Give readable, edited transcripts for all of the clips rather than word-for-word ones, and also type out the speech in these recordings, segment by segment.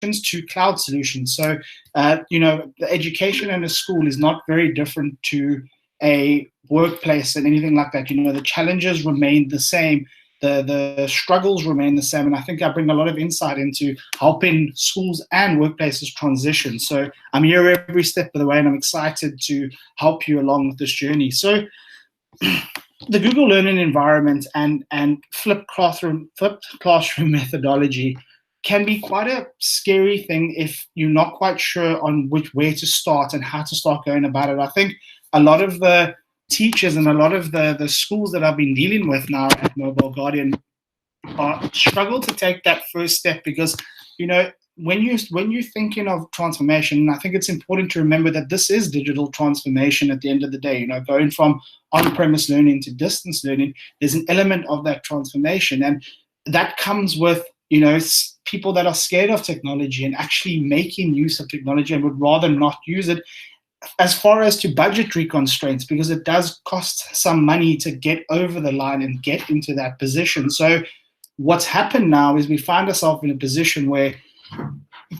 to cloud solutions. So, the education in a school is not very different to a workplace and anything like that. The challenges remain the same. The struggles remain the same. And I think I bring a lot of insight into helping schools and workplaces transition. So I'm here every step of the way, and I'm excited to help you along with this journey. So the Google Learning environment and flipped classroom methodology can be quite a scary thing if you're not quite sure on where to start and how to start going about it. I think a lot of the teachers and a lot of the schools that I've been dealing with now at Mobile Guardian struggle to take that first step because, when you're thinking of transformation, I think it's important to remember that this is digital transformation at the end of the day. Going from on-premise learning to distance learning, there's an element of that transformation, and that comes with people that are scared of technology and actually making use of technology and would rather not use it, as far as to budgetary constraints, because it does cost some money to get over the line and get into that position. So what's happened now is we find ourselves in a position where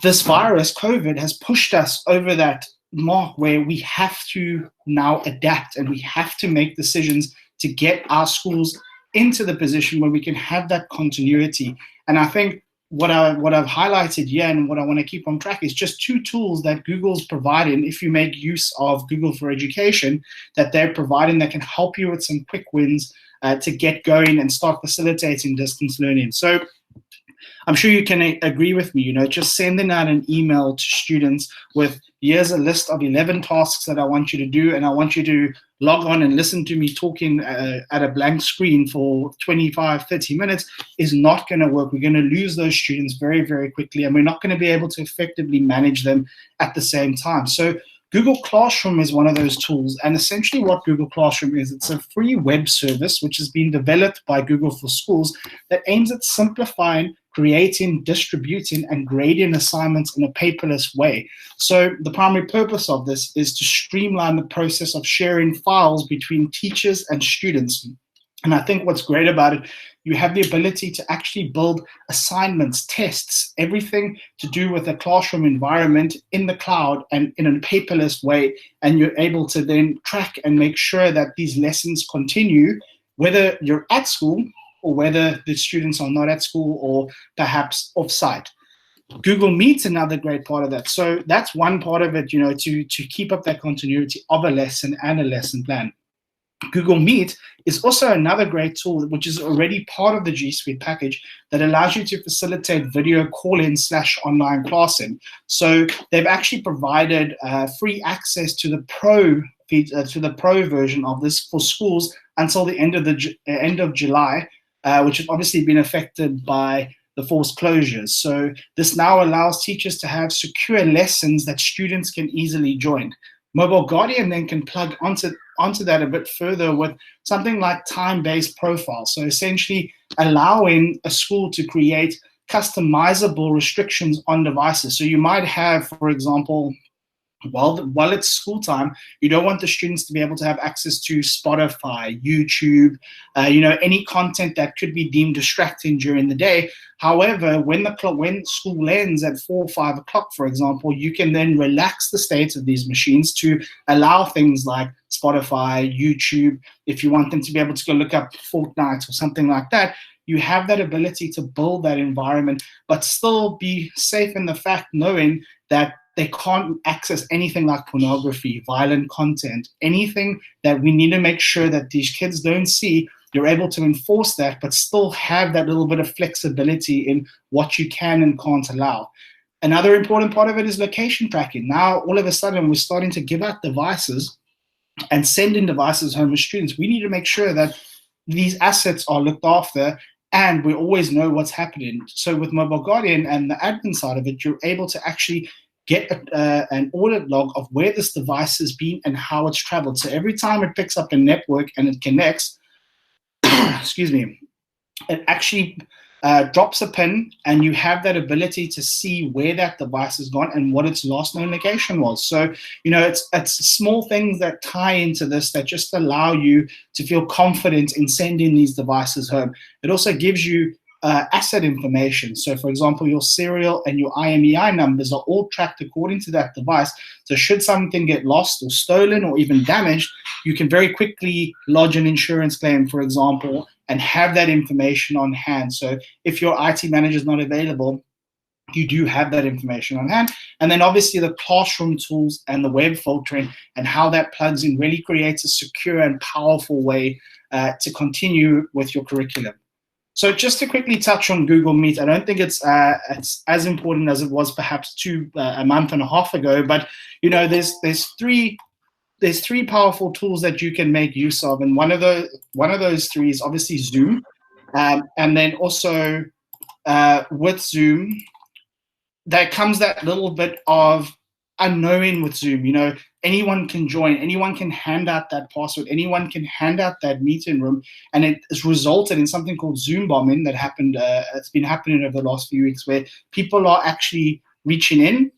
this virus, COVID, has pushed us over that mark where we have to now adapt and we have to make decisions to get our schools into the position where we can have that continuity. And I think what I've highlighted here and what I want to keep on track is just two tools that Google's providing, if you make use of Google for Education, that they're providing that can help you with some quick wins to get going and start facilitating distance learning. So I'm sure you can agree with me, just sending out an email to students with, here's a list of 11 tasks that I want you to do, and I want you to log on and listen to me talking at a blank screen for 25, 30 minutes is not going to work. We're going to lose those students very, very quickly, and we're not going to be able to effectively manage them at the same time. So Google Classroom is one of those tools, and essentially what Google Classroom is, it's a free web service which has been developed by Google for Schools that aims at simplifying, creating, distributing, and grading assignments in a paperless way. So the primary purpose of this is to streamline the process of sharing files between teachers and students. And I think what's great about it, you have the ability to actually build assignments, tests, everything to do with a classroom environment in the cloud and in a paperless way. And you're able to then track and make sure that these lessons continue, whether you're at school or whether the students are not at school or perhaps off-site. Google Meet's another great part of that. So that's one part of it, to keep up that continuity of a lesson and a lesson plan. Google Meet is also another great tool, which is already part of the G Suite package, that allows you to facilitate video call-in / online classing. So they've actually provided free access to the Pro version of this for schools until the end of July, which has obviously been affected by the forced closures. So this now allows teachers to have secure lessons that students can easily join. Mobile Guardian then can plug onto that a bit further with something like time-based profiles. So essentially allowing a school to create customizable restrictions on devices. So you might have, for example, while it's school time, you don't want the students to be able to have access to Spotify, YouTube, any content that could be deemed distracting during the day. However, when school ends at 4 or 5 o'clock, for example, you can then relax the state of these machines to allow things like Spotify, YouTube. If you want them to be able to go look up Fortnite or something like that, you have that ability to build that environment, but still be safe in the fact knowing that they can't access anything like pornography, violent content, anything that we need to make sure that these kids don't see. You're able to enforce that, but still have that little bit of flexibility in what you can and can't allow. Another important part of it is location tracking. Now, all of a sudden, we're starting to give out devices and send in devices home with students. We need to make sure that these assets are looked after and we always know what's happening. So with Mobile Guardian and the admin side of it, you're able to actually get an audit log of where this device has been and how it's traveled. So every time it picks up a network and it connects, excuse me, it actually drops a pin, and you have that ability to see where that device has gone and what its last known location was. So, it's small things that tie into this that just allow you to feel confident in sending these devices home. It also gives you asset information. So, for example, your serial and your IMEI numbers are all tracked according to that device. So should something get lost or stolen or even damaged, you can very quickly lodge an insurance claim, for example, and have that information on hand. So if your IT manager is not available, you do have that information on hand. And then obviously the classroom tools and the web filtering and how that plugs in really creates a secure and powerful way to continue with your curriculum. So just to quickly touch on Google Meet, I don't think it's as important as it was perhaps a month and a half ago, but there's three powerful tools that you can make use of, and one of those three is obviously Zoom, and then also with Zoom, there comes that little bit of unknowing with Zoom. Anyone can join, anyone can hand out that password, anyone can hand out that meeting room, and it has resulted in something called Zoom bombing that happened. It's been happening over the last few weeks, where people are actually reaching in,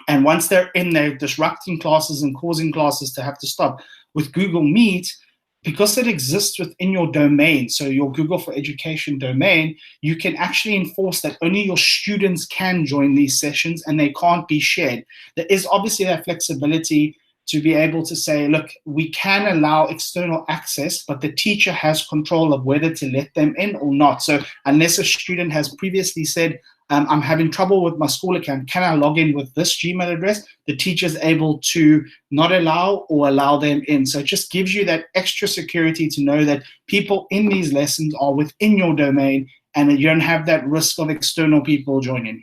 and once they're in, they're disrupting classes and causing classes to have to stop. With Google Meet, because it exists within your domain, so your Google for Education domain, you can actually enforce that only your students can join these sessions and they can't be shared. There is obviously that flexibility to be able to say, look, we can allow external access, but the teacher has control of whether to let them in or not. So unless a student has previously said, I'm having trouble with my school account, can I log in with this Gmail address? The teacher's able to not allow or allow them in. So it just gives you that extra security to know that people in these lessons are within your domain and that you don't have that risk of external people joining.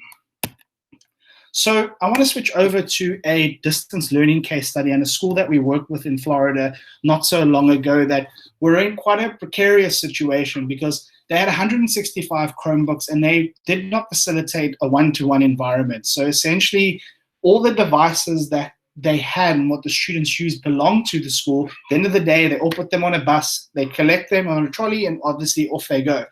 So I want to switch over to a distance learning case study and a school that we worked with in Florida not so long ago that were in quite a precarious situation because they had 165 Chromebooks and they did not facilitate a one-to-one environment. So essentially, all the devices that they had and what the students used belonged to the school. At the end of the day, they all put them on a bus, they collect them on a trolley, and obviously off they go.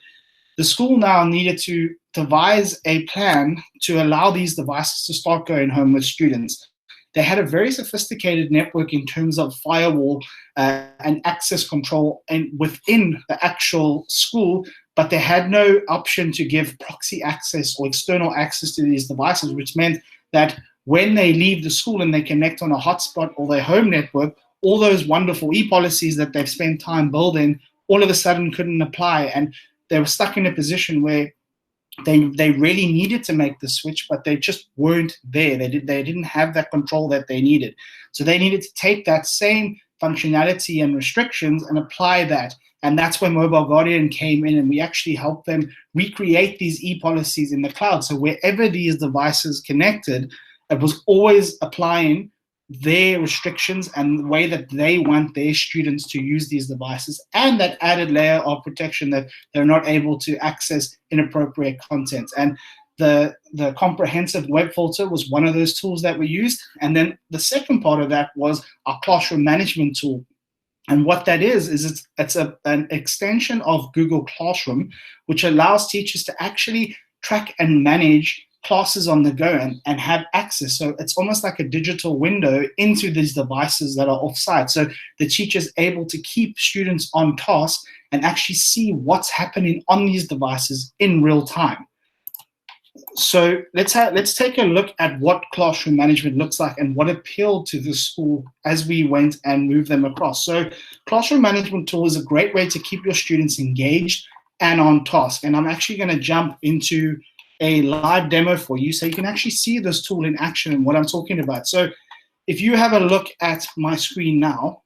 The school now needed to devise a plan to allow these devices to start going home with students. They had a very sophisticated network in terms of firewall and access control and within the actual school, but they had no option to give proxy access or external access to these devices, which meant that when they leave the school and they connect on a hotspot or their home network, all those wonderful e-policies that they've spent time building all of a sudden couldn't apply. And they were stuck in a position where they really needed to make the switch, but they just weren't there. They didn't have that control that they needed. So they needed to take that same functionality and restrictions and apply that. And that's when Mobile Guardian came in and we actually helped them recreate these e-policies in the cloud. So wherever these devices connected, it was always applying their restrictions and the way that they want their students to use these devices, and that added layer of protection that they're not able to access inappropriate content. And the comprehensive web filter was one of those tools that we used. And then the second part of that was our classroom management tool. And what that is it's an extension of Google Classroom, which allows teachers to actually track and manage classes on the go and have access. So it's almost like a digital window into these devices that are offsite. So the teacher's able to keep students on task and actually see what's happening on these devices in real time. So let's take a look at what classroom management looks like and what appealed to the school as we went and moved them across. So classroom management tool is a great way to keep your students engaged and on task. And I'm actually going to jump into a live demo for you so you can actually see this tool in action and what I'm talking about. So if you have a look at my screen now,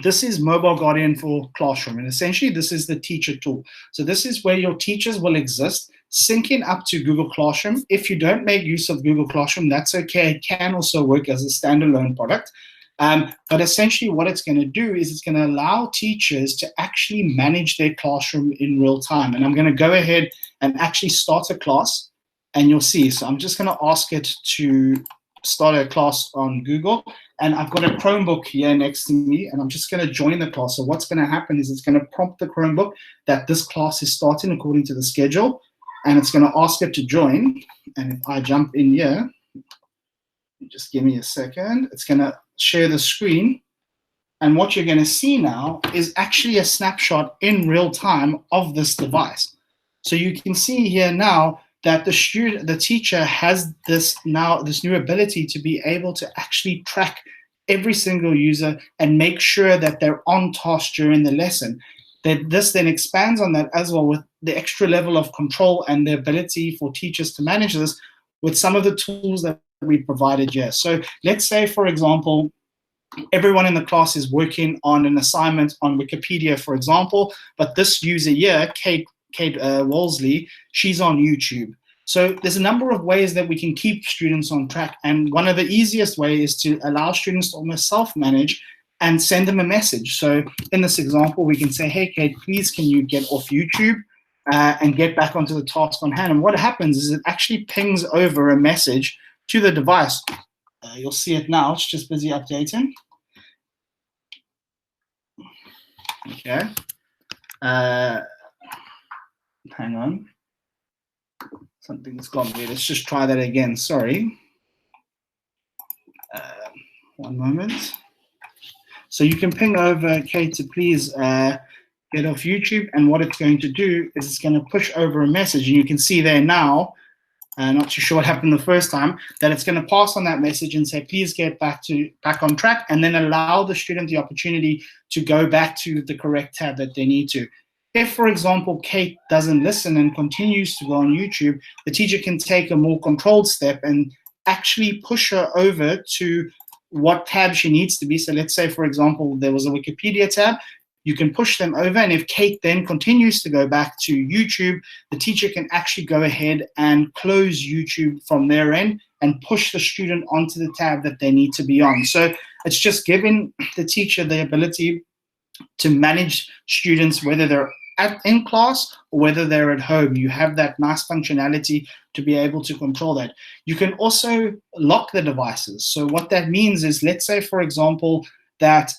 this is Mobile Guardian for Classroom, and essentially this is the teacher tool. So this is where your teachers will exist, syncing up to Google Classroom. If you don't make use of Google Classroom, that's okay. It can also work as a standalone product. But essentially what it's going to do is it's going to allow teachers to actually manage their classroom in real time. And I'm going to go ahead and actually start a class, and you'll see. So I'm just going to ask it to start a class on Google, and I've got a Chromebook here next to me, and I'm just going to join the class. So what's going to happen is it's going to prompt the Chromebook that this class is starting according to the schedule, and it's going to ask it to join. And if I jump in here, just give me a second, it's going to share the screen. And what you're going to see now is actually a snapshot in real time of this device. So you can see here now that the teacher has this new ability to be able to actually track every single user and make sure that they're on task during the lesson. That this then expands on that as well with the extra level of control and the ability for teachers to manage this with some of the tools that we provided here. So let's say, for example, everyone in the class is working on an assignment on Wikipedia, for example, but this user here, Kate Wolseley, she's on YouTube. So there's a number of ways that we can keep students on track. And one of the easiest ways is to allow students to almost self-manage and send them a message. So in this example, we can say, hey, Kate, please can you get off YouTube and get back onto the task on hand? And what happens is it actually pings over a message to the device. You'll see it now. It's just busy updating. Okay. Hang on. Something's gone there. Let's just try that again. Sorry. One moment. So you can ping over, Kate, to please get off YouTube. And what it's going to do is it's going to push over a message. And you can see there now, not too sure what happened the first time, that it's going to pass on that message and say, please get back on track, and then allow the student the opportunity to go back to the correct tab that they need to. If, for example, Kate doesn't listen and continues to go on YouTube, the teacher can take a more controlled step and actually push her over to what tab she needs to be. So let's say, for example, there was a Wikipedia tab. You can push them over, and if Kate then continues to go back to YouTube, the teacher can actually go ahead and close YouTube from their end and push the student onto the tab that they need to be on. So it's just giving the teacher the ability to manage students, whether they're in class or whether they're at home. You have that nice functionality to be able to control that. You can also lock the devices. So what that means is, let's say, for example, that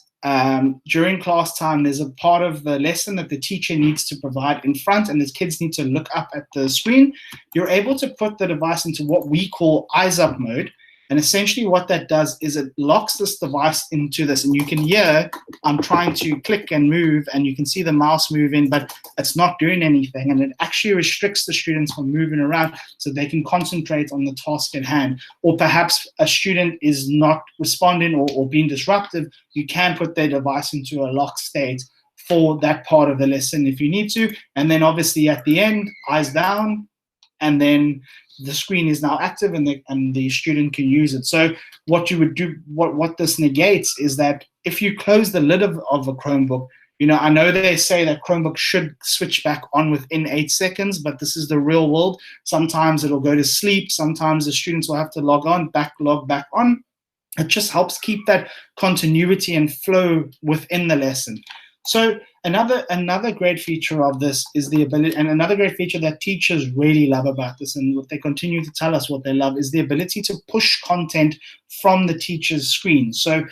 during class time, there's a part of the lesson that the teacher needs to provide in front, and the kids need to look up at the screen. You're able to put the device into what we call eyes up mode. And essentially what that does is it locks this device into this. And you can hear I'm trying to click and move, and you can see the mouse moving, but it's not doing anything. And it actually restricts the students from moving around so they can concentrate on the task at hand. Or perhaps a student is not responding or being disruptive, you can put their device into a locked state for that part of the lesson if you need to. And then obviously at the end, eyes down, and then the screen is now active and the student can use it. So what you would do, what this negates is that if you close the lid of a Chromebook, I know they say that Chromebook should switch back on within 8 seconds, but this is the real world. Sometimes it'll go to sleep. Sometimes the students will have to log back on. It just helps keep that continuity and flow within the lesson. So another great feature of this is the ability, and another great feature that teachers really love about this, and what they continue to tell us what they love, is the ability to push content from the teacher's screen. So,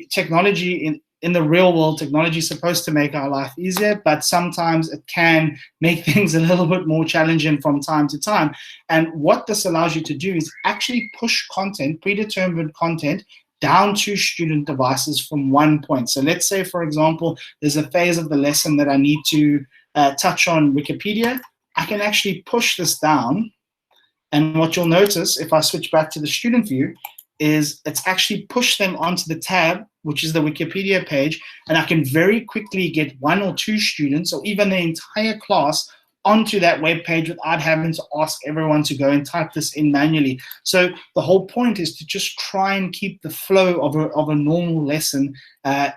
technology in the real world, technology is supposed to make our life easier, but sometimes it can make things a little bit more challenging from time to time. And what this allows you to do is actually push content, predetermined content, down to student devices from one point. So let's say, for example, there's a phase of the lesson that I need to touch on Wikipedia. I can actually push this down. And what you'll notice, if I switch back to the student view, is it's actually pushed them onto the tab, which is the Wikipedia page, and I can very quickly get 1 or 2 students, or even the entire class, onto that web page without having to ask everyone to go and type this in manually. So the whole point is to just try and keep the flow of a normal lesson,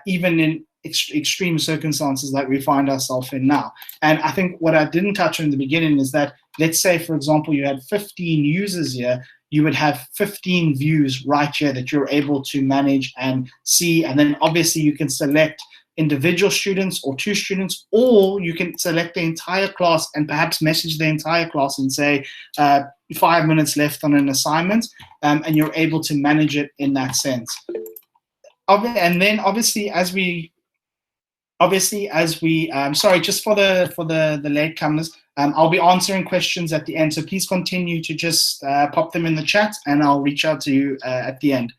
even in extreme circumstances like we find ourselves in now. And I think what I didn't touch on in the beginning is that, let's say, for example, you had 15 users here, you would have 15 views right here that you're able to manage and see. And then obviously you can select individual students or 2 students, or you can select the entire class and perhaps message the entire class and say 5 minutes left on an assignment, and you're able to manage it in that sense. And then obviously as we sorry, just for the latecomers, I'll be answering questions at the end, so please continue to just pop them in the chat and I'll reach out to you at the end.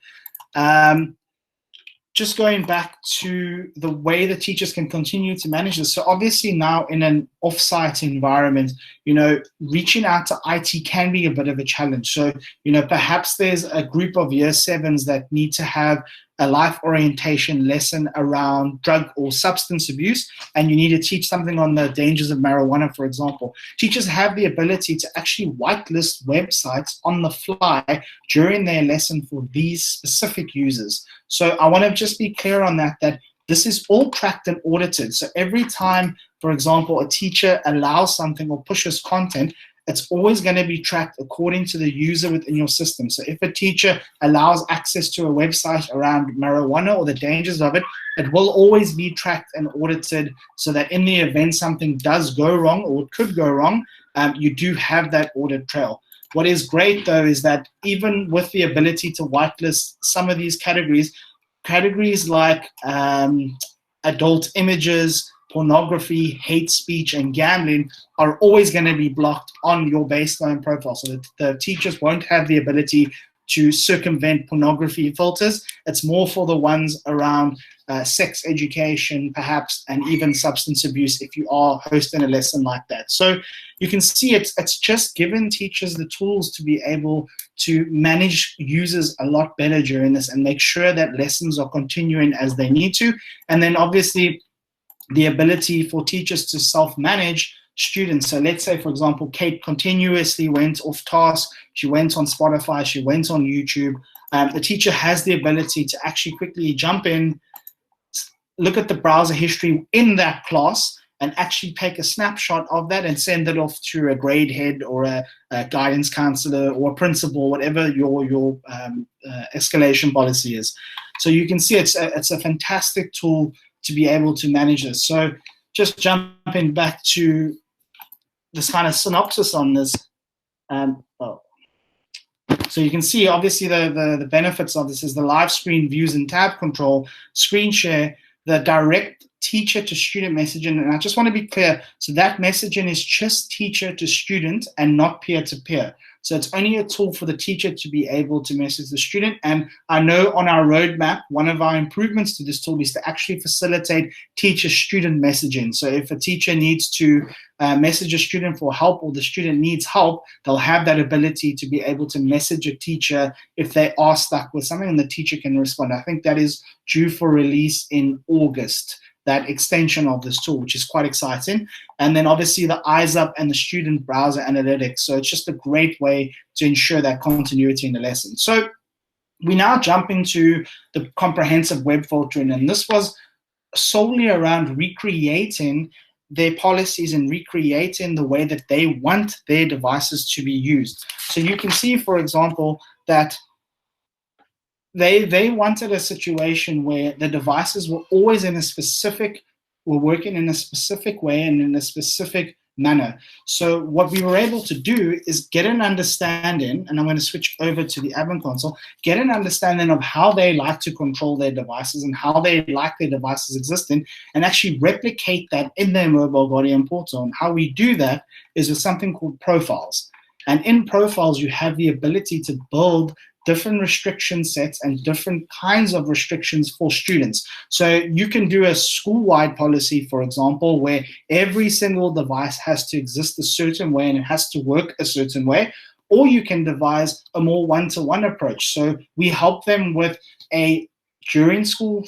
just going back to the way the teachers can continue to manage this. So obviously now in an off-site environment, reaching out to IT can be a bit of a challenge. So, perhaps there's a group of year sevens that need to have a life orientation lesson around drug or substance abuse, and you need to teach something on the dangers of marijuana, for example. Teachers have the ability to actually whitelist websites on the fly during their lesson for these specific users. So I want to just be clear on that this is all tracked and audited. So every time, for example, a teacher allows something or pushes content, it's always going to be tracked according to the user within your system. So if a teacher allows access to a website around marijuana or the dangers of it, it will always be tracked and audited so that in the event something does go wrong or could go wrong, you do have that audit trail. What is great, though, is that even with the ability to whitelist some of these categories like adult images, pornography, hate speech, and gambling are always going to be blocked on your baseline profile. So that the teachers won't have the ability to circumvent pornography filters. It's more for the ones around sex education, perhaps, and even substance abuse if you are hosting a lesson like that. So you can see it's just given teachers the tools to be able to manage users a lot better during this and make sure that lessons are continuing as they need to. And then obviously the ability for teachers to self-manage students. So let's say, for example, Kate continuously went off task. She went on Spotify. She went on YouTube. The teacher has the ability to actually quickly jump in, look at the browser history in that class, and actually take a snapshot of that and send it off to a grade head or a guidance counselor or a principal, whatever your escalation policy is. So you can see it's a fantastic tool to be able to manage this. So just jumping back to this kind of synopsis on this. So you can see, obviously, the benefits of this is the live screen views and tab control, screen share, the direct teacher to student messaging. And I just want to be clear, so that messaging is just teacher to student and not peer to peer. So it's only a tool for the teacher to be able to message the student. And I know on our roadmap, one of our improvements to this tool is to actually facilitate teacher-student messaging. So if a teacher needs to message a student for help or the student needs help, they'll have that ability to be able to message a teacher if they are stuck with something and the teacher can respond. I think that is due for release in August, that extension of this tool, which is quite exciting. And then obviously the eyes up and the student browser analytics. So it's just a great way to ensure that continuity in the lesson. So we now jump into the comprehensive web filtering, and this was solely around recreating their policies and recreating the way that they want their devices to be used. So you can see, for example, that they wanted a situation where the devices were always were working in a specific way and in a specific manner. So what we were able to do is get an understanding, and I'm going to switch over to the admin console, get an understanding of how they like to control their devices and how they like their devices existing, and actually replicate that in their mobile Guardian portal. And how we do that is with something called profiles. And in profiles, you have the ability to build different restriction sets and different kinds of restrictions for students. So you can do a school-wide policy, for example, where every single device has to exist a certain way and it has to work a certain way, or you can devise a more one-to-one approach. So we help them with a during school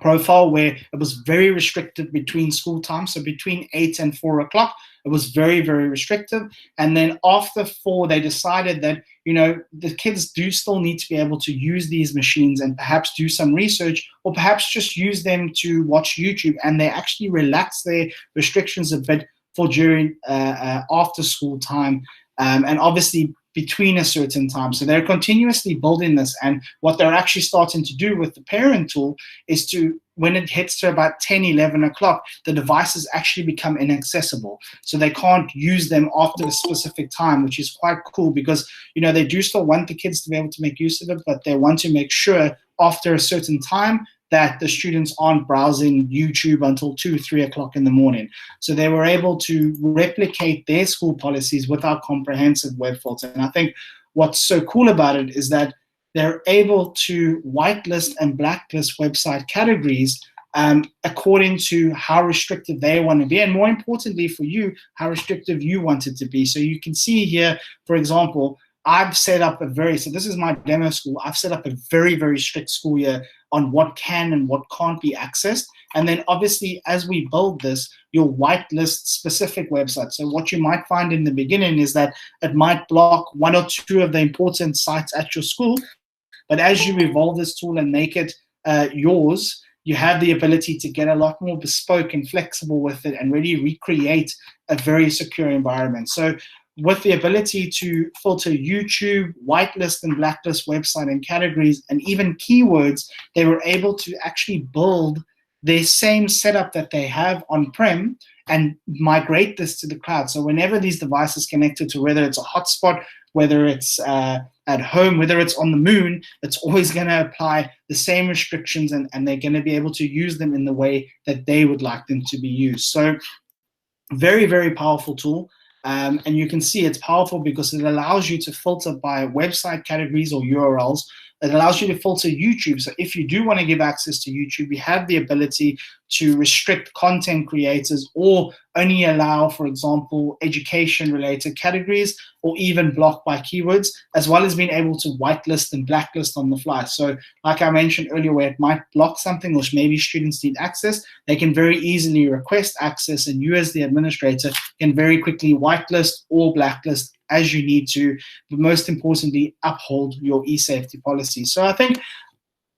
profile where it was very restricted between school time. So between 8 and 4 o'clock, it was very, very restrictive. And then after 4, they decided that, the kids do still need to be able to use these machines and perhaps do some research or perhaps just use them to watch YouTube. And they actually relaxed their restrictions a bit for during after school time. And obviously between a certain time. So they're continuously building this. And what they're actually starting to do with the parent tool is to, when it hits to about 10, 11 o'clock, the devices actually become inaccessible. So they can't use them after a specific time, which is quite cool because, they do still want the kids to be able to make use of it, but they want to make sure after a certain time that the students aren't browsing YouTube until 2, 3 o'clock in the morning. So they were able to replicate their school policies with our comprehensive web filter. And I think what's so cool about it is that they're able to whitelist and blacklist website categories according to how restrictive they want to be, and more importantly for you, how restrictive you want it to be. So you can see here, for example, I've set up so this is my demo school. I've set up a very, very strict school year on what can and what can't be accessed. And then obviously, as we build this, you'll whitelist specific websites. So what you might find in the beginning is that it might block 1 or 2 of the important sites at your school. But as you evolve this tool and make it yours, you have the ability to get a lot more bespoke and flexible with it and really recreate a very secure environment. So with the ability to filter YouTube, whitelist and blacklist website and categories, and even keywords, they were able to actually build their same setup that they have on-prem and migrate this to the cloud. So whenever these devices connected to, whether it's a hotspot, whether it's at home, whether it's on the moon, it's always going to apply the same restrictions, and they're going to be able to use them in the way that they would like them to be used. So very, very powerful tool. And you can see it's powerful because it allows you to filter by website categories or URLs. It allows you to filter YouTube. So if you do want to give access to YouTube, you have the ability to restrict content creators or only allow, for example, education-related categories, or even block by keywords, as well as being able to whitelist and blacklist on the fly. So like I mentioned earlier, where it might block something which maybe students need access, they can very easily request access, and you as the administrator can very quickly whitelist or blacklist as you need to, but most importantly, uphold your e-safety policy. So I think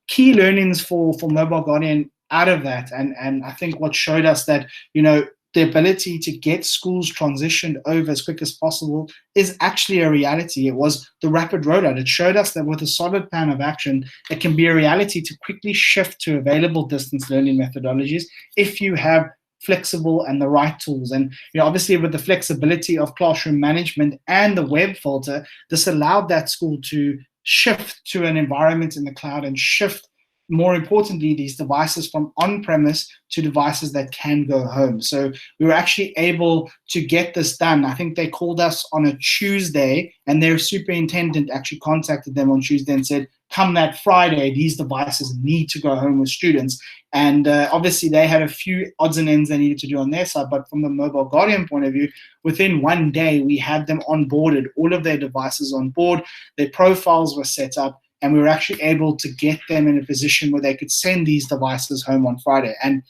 key learnings for Mobile Guardian out of that, and I think what showed us that, the ability to get schools transitioned over as quick as possible is actually a reality. It was the rapid rollout. It showed us that with a solid plan of action, it can be a reality to quickly shift to available distance learning methodologies if you have flexible and the right tools. And obviously with the flexibility of classroom management and the web filter, this allowed that school to shift to an environment in the cloud and shift, more importantly, these devices from on-premise to devices that can go home. So we were actually able to get this done. I think they called us on a Tuesday, and their superintendent actually contacted them on Tuesday and said, come that Friday, these devices need to go home with students. And obviously they had a few odds and ends they needed to do on their side, but from the Mobile Guardian point of view, within one day, we had them onboarded, all of their devices on board, their profiles were set up, and we were actually able to get them in a position where they could send these devices home on Friday. And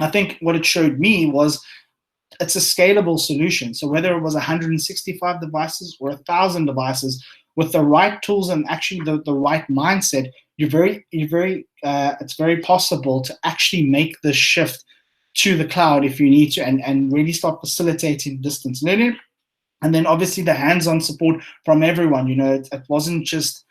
I think what it showed me was it's a scalable solution. So whether it was 165 devices or 1,000 devices, with the right tools and actually the right mindset, it's very possible to actually make the shift to the cloud if you need to, and really start facilitating distance learning. And then obviously the hands-on support from everyone. It wasn't just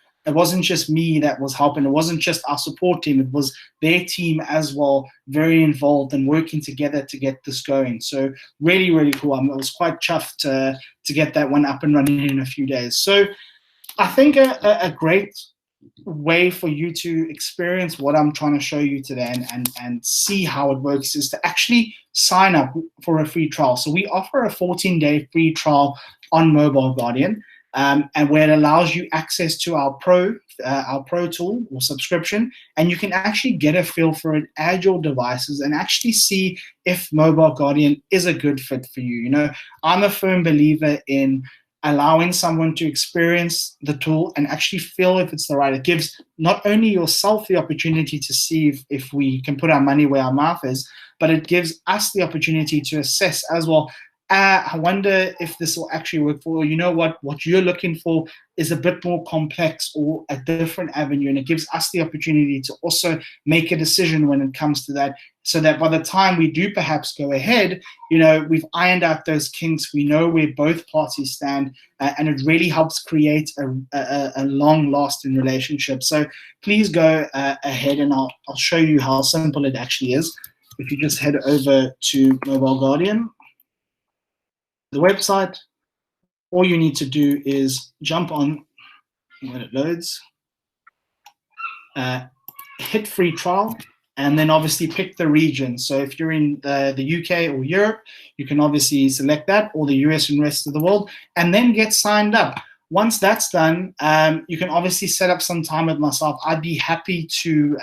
me that was helping. It wasn't just our support team. It was their team as well, very involved and working together to get this going. So really, really cool. I was quite chuffed to get that one up and running in a few days. So I think a great way for you to experience what I'm trying to show you today and see how it works is to actually sign up for a free trial. So we offer a 14-day free trial on Mobile Guardian. And where it allows you access to our Pro tool or subscription, and you can actually get a feel for it, add your devices, and actually see if Mobile Guardian is a good fit for you. I'm a firm believer in allowing someone to experience the tool and actually feel if it's the right. It gives not only yourself the opportunity to see if we can put our money where our mouth is, but it gives us the opportunity to assess as well. I wonder if this will actually work for you. What you're looking for is a bit more complex or a different avenue, and it gives us the opportunity to also make a decision when it comes to that, so that by the time we do perhaps go ahead, we've ironed out those kinks, we know where both parties stand, and it really helps create a long-lasting relationship. So please go ahead, and I'll show you how simple it actually is. If you just head over to Mobile Guardian, the website, all you need to do is jump on when it loads, hit free trial, and then obviously pick the region. So if you're in the UK or Europe, you can obviously select that, or the US and rest of the world, and then get signed up. Once that's done, you can obviously set up some time with myself. I'd be happy to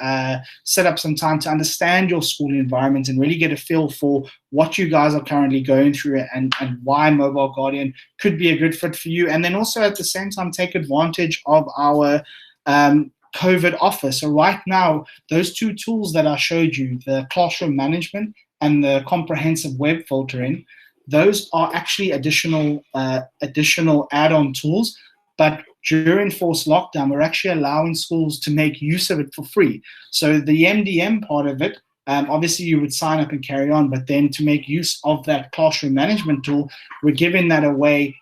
set up some time to understand your school environment and really get a feel for what you guys are currently going through and why Mobile Guardian could be a good fit for you. And then also at the same time, take advantage of our COVID offer. So right now, those two tools that I showed you, the classroom management and the comprehensive web filtering, those are actually additional add-on tools, but during forced lockdown, we're actually allowing schools to make use of it for free. So the MDM part of it, obviously you would sign up and carry on, but then to make use of that classroom management tool, we're giving that away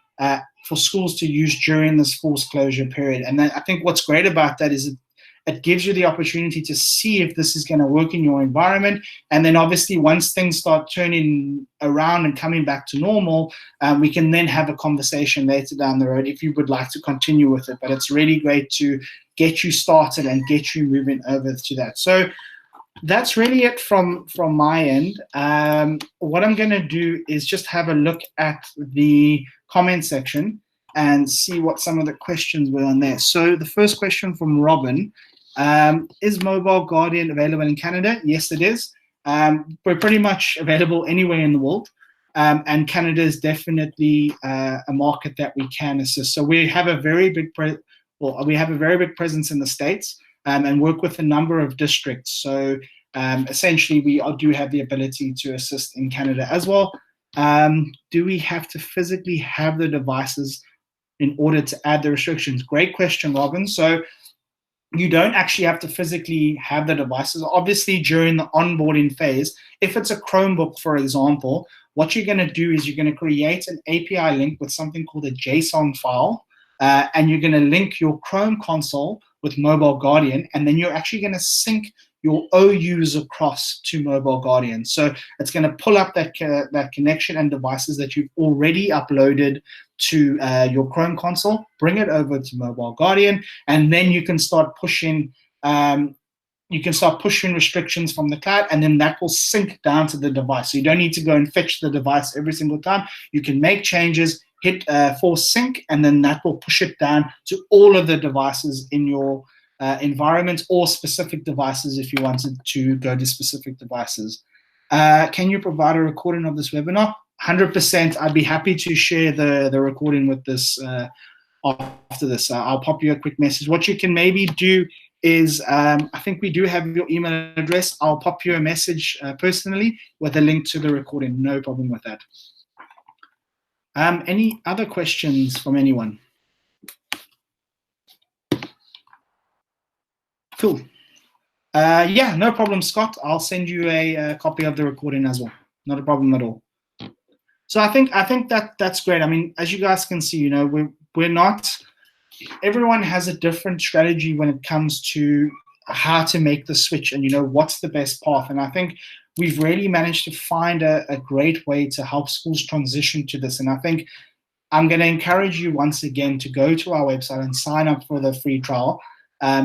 for schools to use during this forced closure period. And then I think what's great about that is it gives you the opportunity to see if this is going to work in your environment. And then obviously once things start turning around and coming back to normal, we can then have a conversation later down the road if you would like to continue with it. But it's really great to get you started and get you moving over to that. So that's really it from my end. What I'm going to do is just have a look at the comment section and see what some of the questions were on there. So the first question from Robin, is Mobile Guardian available in Canada? Yes, it is. We're pretty much available anywhere in the world. And Canada is definitely a market that we can assist. So we have a very big presence in the States and work with a number of districts. So essentially, we do have the ability to assist in Canada as well. Do we have to physically have the devices in order to add the restrictions? Great question, Robin. So you don't actually have to physically have the devices. Obviously, during the onboarding phase, if it's a Chromebook, for example, what you're going to do is you're going to create an API link with something called a JSON file, and you're going to link your Chrome console with Mobile Guardian, and then you're actually going to sync your OUs across to Mobile Guardian. So it's going to pull up that connection and devices that you've already uploaded to your Chrome console, bring it over to Mobile Guardian, and then you can start pushing restrictions from the cloud, and then that will sync down to the device. So you don't need to go and fetch the device every single time. You can make changes, hit force sync, and then that will push it down to all of the devices in your environment, or specific devices if you wanted to go to specific devices. Can you provide a recording of this webinar? 100%. I'd be happy to share the recording with this after this. I'll pop you a quick message. What you can maybe do is, I think we do have your email address. I'll pop you a message personally with a link to the recording. No problem with that. Any other questions from anyone? Cool. Yeah, no problem, Scott. I'll send you a copy of the recording as well. Not a problem at all. So I think that's great. I mean, as you guys can see, we're not. Everyone has a different strategy when it comes to how to make the switch and what's the best path. And I think we've really managed to find a great way to help schools transition to this. And I think I'm going to encourage you once again to go to our website and sign up for the free trial.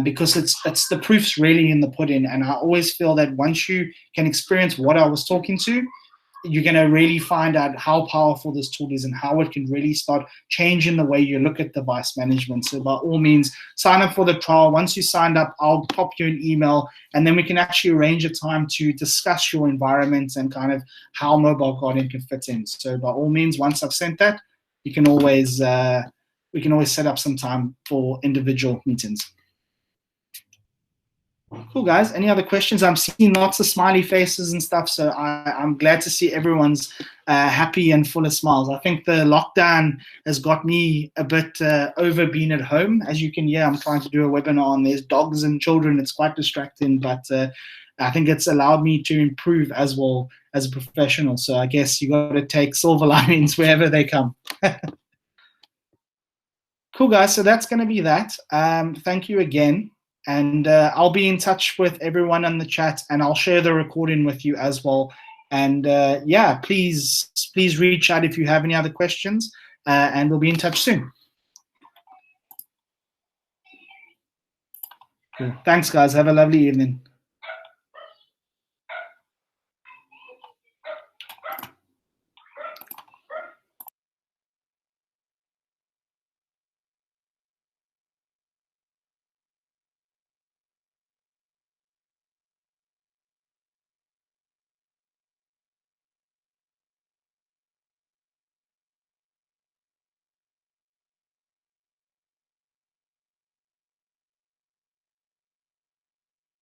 Because it's the proof's really in the pudding. And I always feel that once you can experience what I was talking to, you're going to really find out how powerful this tool is and how it can really start changing the way you look at device management. So by all means, sign up for the trial. Once you signed up, I'll pop you an email, and then we can actually arrange a time to discuss your environment and kind of how Mobile Guardian can fit in. So by all means, once I've sent that, you can always we can always set up some time for individual meetings. Cool, guys. Any other questions? I'm seeing lots of smiley faces and stuff, so I'm glad to see everyone's happy and full of smiles. I think the lockdown has got me a bit over being at home. As you can hear, I'm trying to do a webinar and there's dogs and children. It's quite distracting, but I think it's allowed me to improve as well as a professional. So I guess you got to take silver linings wherever they come. Cool, guys. So that's going to be that. Thank you again. And I'll be in touch with everyone on the chat, and I'll share the recording with you as well. And yeah, please reach out if you have any other questions, and we'll be in touch soon. Cool. Thanks, guys. Have a lovely evening.